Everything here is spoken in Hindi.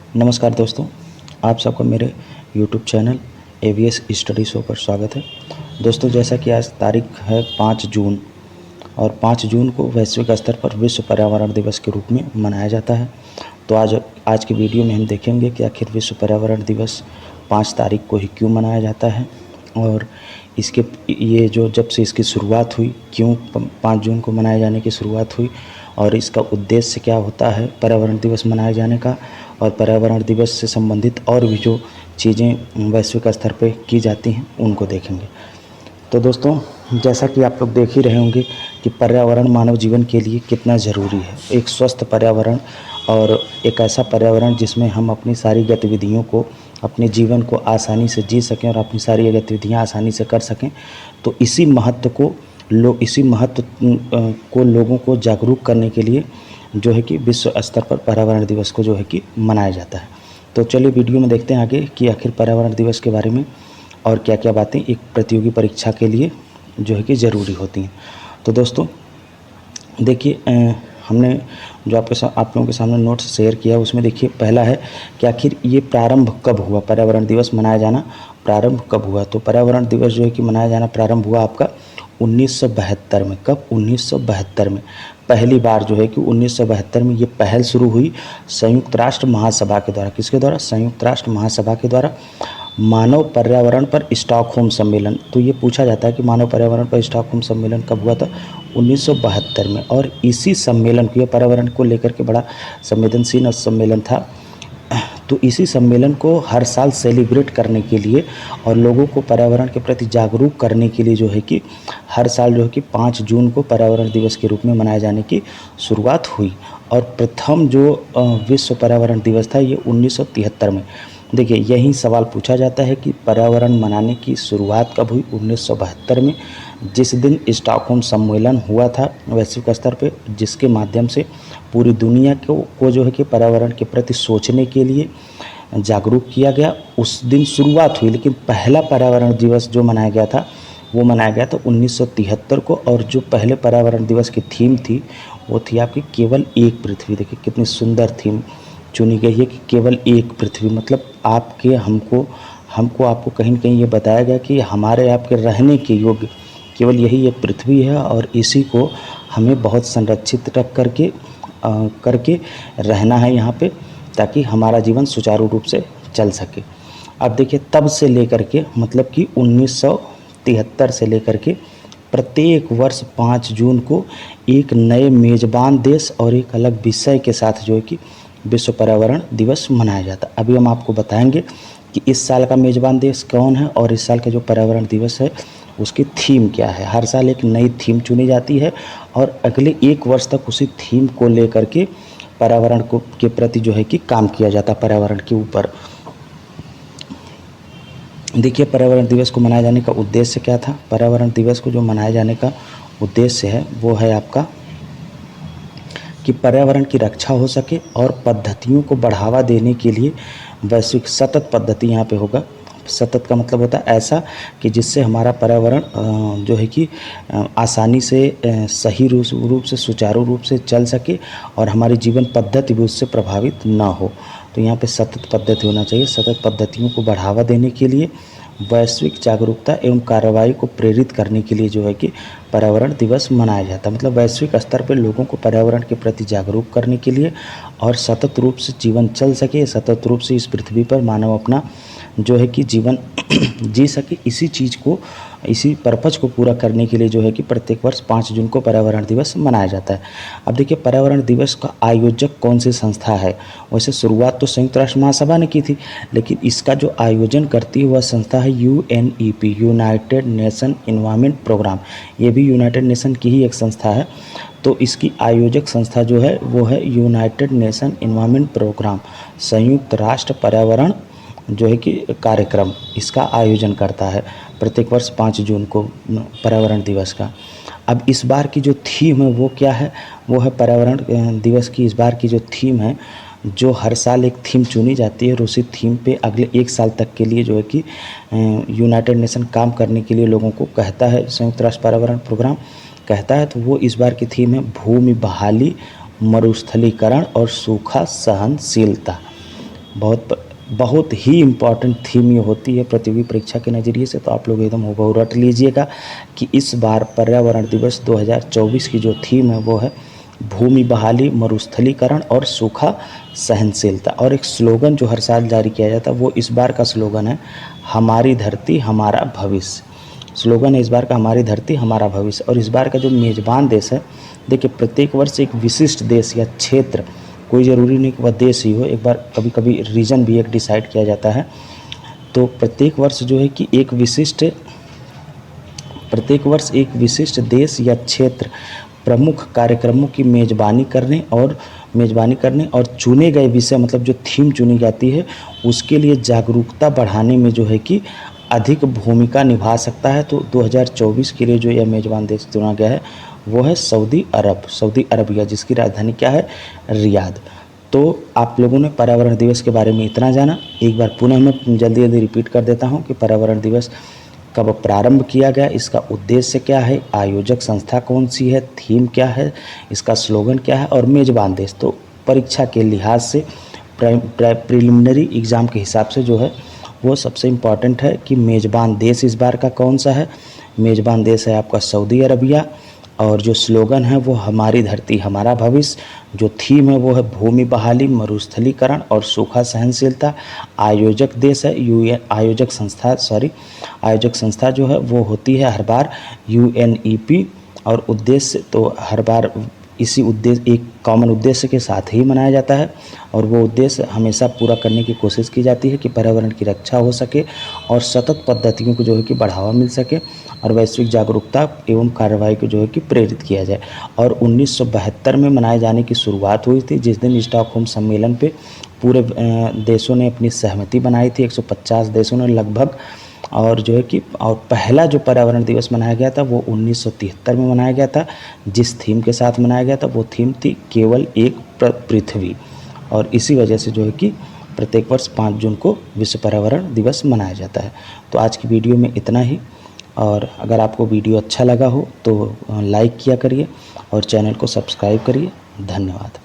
नमस्कार दोस्तों, आप सबका मेरे YouTube channel ABS study show पर स्वागत है। दोस्तों, जैसा कि आज तारीख है 5 जून और 5 जून को वैश्विक स्तर पर विश्व पर्यावरण दिवस के रूप में मनाया जाता है। तो आज की वीडियो में हम देखेंगे कि आखिर विश्व पर्यावरण दिवस 5 तारीख को ही क्यों मनाया जाता है और इसके जब से इसकी शुरुआत हुई, क्यों 5 जून को मनाए जाने की शुरुआत हुई और इसका उद्देश्य क्या होता है पर्यावरण दिवस मनाए जाने का, और पर्यावरण दिवस से संबंधित और भी जो चीज़ें वैश्विक स्तर पे की जाती हैं उनको देखेंगे। तो दोस्तों, जैसा कि आप लोग देख ही रहे होंगे कि पर्यावरण मानव जीवन के लिए कितना ज़रूरी है। एक स्वस्थ पर्यावरण और एक ऐसा पर्यावरण जिसमें हम अपनी सारी गतिविधियों को, अपने जीवन को आसानी से जी सकें और अपनी सारी गतिविधियां आसानी से कर सकें। तो इसी महत्व को लोगों को जागरूक करने के लिए जो है कि विश्व स्तर पर पर्यावरण दिवस को जो है कि मनाया जाता है। तो चलिए वीडियो में देखते हैं आगे कि आखिर पर्यावरण दिवस के बारे में और क्या क्या बातें एक प्रतियोगी परीक्षा के लिए जो है कि ज़रूरी होती हैं। तो दोस्तों देखिए, हमने जो आप लोगों के सामने नोट्स शेयर किया उसमें देखिए, पहला है कि आखिर ये प्रारंभ कब हुआ, पर्यावरण दिवस मनाया जाना प्रारंभ कब हुआ। तो पर्यावरण दिवस जो है कि मनाया जाना प्रारंभ हुआ आपका 1972 में। कब? 1972 में पहली बार जो है कि 1972 में ये पहल शुरू हुई संयुक्त राष्ट्र महासभा के द्वारा। किसके द्वारा? संयुक्त राष्ट्र महासभा के द्वारा। मानव पर्यावरण पर स्टॉकहोम सम्मेलन। तो ये पूछा जाता है कि मानव पर्यावरण पर स्टॉकहोम सम्मेलन कब हुआ था? 1972 में। और इसी सम्मेलन को, ये पर्यावरण को लेकर के बड़ा संवेदनशील सम्मेलन था, तो इसी सम्मेलन को हर साल सेलिब्रेट करने के लिए और लोगों को पर्यावरण के प्रति जागरूक करने के लिए जो है कि हर साल जो है कि 5 जून को पर्यावरण दिवस के रूप में मनाए जाने की शुरुआत हुई। और प्रथम जो विश्व पर्यावरण दिवस था ये 1973 में। देखिए, यही सवाल पूछा जाता है कि पर्यावरण मनाने की शुरुआत कब हुई? 1972 में, जिस दिन स्टॉकहोम सम्मेलन हुआ था वैश्विक स्तर पे, जिसके माध्यम से पूरी दुनिया को जो है कि पर्यावरण के प्रति सोचने के लिए जागरूक किया गया। उस दिन शुरुआत हुई, लेकिन पहला पर्यावरण दिवस जो मनाया गया था वो मनाया गया था 1973 को। और जो पहले पर्यावरण दिवस की थीम थी वो थी आपकी केवल एक पृथ्वी। देखिए कितनी सुंदर थीम चुनी गई है कि केवल एक पृथ्वी, मतलब हमको आपको कहीं न कहीं ये बताया गया कि हमारे आपके रहने के योग्य केवल यही एक पृथ्वी है और इसी को हमें बहुत संरक्षित रख करके रहना है यहाँ पे, ताकि हमारा जीवन सुचारू रूप से चल सके। अब देखिए, तब से लेकर के, मतलब कि 1973 से लेकर के प्रत्येक वर्ष 5 जून को एक नए मेज़बान देश और एक अलग विषय के साथ जो है कि विश्व पर्यावरण दिवस मनाया जाता है। अभी हम आपको बताएंगे कि इस साल का मेज़बान देश कौन है और इस साल का जो पर्यावरण दिवस है उसकी थीम क्या है। हर साल एक नई थीम चुनी जाती है और अगले 1 वर्ष तक उसी थीम को लेकर के पर्यावरण के प्रति जो है कि काम किया जाता है पर्यावरण के ऊपर। देखिए, पर्यावरण दिवस को मनाए जाने का उद्देश्य क्या था। पर्यावरण दिवस को जो मनाए जाने का उद्देश्य है वो है आपका कि पर्यावरण की रक्षा हो सके और पद्धतियों को बढ़ावा देने के लिए वैश्विक सतत पद्धति यहाँ पे होगा। सतत का मतलब होता है ऐसा कि जिससे हमारा पर्यावरण जो है कि आसानी से, सही रूप से, सुचारू रूप से चल सके और हमारी जीवन पद्धति भी उससे प्रभावित ना हो। तो यहाँ पे सतत पद्धति होना चाहिए। सतत पद्धतियों को बढ़ावा देने के लिए, वैश्विक जागरूकता एवं कार्रवाई को प्रेरित करने के लिए जो है कि पर्यावरण दिवस मनाया जाता है। मतलब वैश्विक स्तर पर लोगों को पर्यावरण के प्रति जागरूक करने के लिए और सतत रूप से जीवन चल सके, सतत रूप से इस पृथ्वी पर मानव अपना जो है कि जीवन जी सके, इसी पर्पज को पूरा करने के लिए जो है कि प्रत्येक वर्ष 5 जून को पर्यावरण दिवस मनाया जाता है। अब देखिए, पर्यावरण दिवस का आयोजक कौन सी संस्था है। वैसे शुरुआत तो संयुक्त राष्ट्र महासभा ने की थी, लेकिन इसका जो आयोजन करती है वह संस्था है UNEP, United Nation Environment Programme. ये भी यूनाइटेड नेशन की ही एक संस्था है। तो इसकी आयोजक संस्था जो है वो है यूनाइटेड नेशन एनवायरनमेंट प्रोग्राम। संयुक्त राष्ट्र पर्यावरण जो है कि कार्यक्रम इसका आयोजन करता है प्रत्येक वर्ष 5 जून को पर्यावरण दिवस का। अब इस बार की जो थीम है वो क्या है? वो है पर्यावरण दिवस की इस बार की जो थीम है, जो हर साल एक थीम चुनी जाती है और उसी थीम पे अगले 1 साल तक के लिए जो है कि यूनाइटेड नेशन काम करने के लिए लोगों को कहता है, संयुक्त राष्ट्र पर्यावरण प्रोग्राम कहता है। तो वो इस बार की थीम है भूमि बहाली, मरुस्थलीकरण और सूखा सहनशीलता। बहुत ही इम्पॉर्टेंट थीम ये होती है प्रतियोगी परीक्षा के नज़रिए से। तो आप लोग एकदम हूबहू रट लीजिएगा कि इस बार पर्यावरण दिवस 2024 की जो थीम है वो है भूमि बहाली, मरुस्थलीकरण और सूखा सहनशीलता। और एक स्लोगन जो हर साल जारी किया जाता है वो इस बार का स्लोगन है हमारी धरती हमारा भविष्य। स्लोगन है इस बार का हमारी धरती हमारा भविष्य। और इस बार का जो मेज़बान देश है, देखिए प्रत्येक वर्ष एक विशिष्ट देश या क्षेत्र, कोई ज़रूरी नहीं कि वह देश ही हो, एक बार कभी कभी रीजन भी एक डिसाइड किया जाता है। तो प्रत्येक वर्ष जो है कि प्रत्येक वर्ष एक विशिष्ट देश या क्षेत्र प्रमुख कार्यक्रमों की मेज़बानी करने और चुने गए विषय, मतलब जो थीम चुनी जाती है उसके लिए जागरूकता बढ़ाने में जो है कि अधिक भूमिका निभा सकता है। तो 2024 के लिए जो यह मेज़बान देश चुना गया है वो है सऊदी अरबिया, जिसकी राजधानी क्या है, रियाद। तो आप लोगों ने पर्यावरण दिवस के बारे में इतना जाना। एक बार पुनः मैं जल्दी रिपीट कर देता हूँ कि पर्यावरण दिवस कब प्रारंभ किया गया, इसका उद्देश्य क्या है, आयोजक संस्था कौन सी है, थीम क्या है, इसका स्लोगन क्या है और मेज़बान देश। तो परीक्षा के लिहाज से प्रिलिमिनरी एग्ज़ाम के हिसाब से जो है वो सबसे इम्पॉर्टेंट है कि मेज़बान देश इस बार का कौन सा है। मेज़बान देश है आपका सऊदी अरबिया, और जो स्लोगन है वो हमारी धरती हमारा भविष्य। जो थीम है वो है भूमि बहाली, मरुस्थलीकरण और सूखा सहनशीलता। आयोजक देश है आयोजक संस्था जो है वो होती है हर बार UNEP। और उद्देश्य तो हर बार इसी उद्देश्य, एक कॉमन उद्देश्य के साथ ही मनाया जाता है। और वो उद्देश्य हमेशा पूरा करने की कोशिश की जाती है कि पर्यावरण की रक्षा हो सके और सतत पद्धतियों को जो है कि बढ़ावा मिल सके और वैश्विक जागरूकता एवं कार्रवाई को जो है कि प्रेरित किया जाए। और 1972 में मनाए जाने की शुरुआत हुई थी, जिस दिन स्टॉकहोम सम्मेलन पे पूरे देशों ने अपनी सहमति बनाई थी, 150 देशों ने लगभग। और जो है कि पहला जो पर्यावरण दिवस मनाया गया था वो 1973 में मनाया गया था। जिस थीम के साथ मनाया गया था वो थीम थी केवल एक पृथ्वी। और इसी वजह से जो है कि प्रत्येक वर्ष 5 जून को विश्व पर्यावरण दिवस मनाया जाता है। तो आज की वीडियो में इतना ही। और अगर आपको वीडियो अच्छा लगा हो तो लाइक किया करिए और चैनल को सब्सक्राइब करिए। धन्यवाद।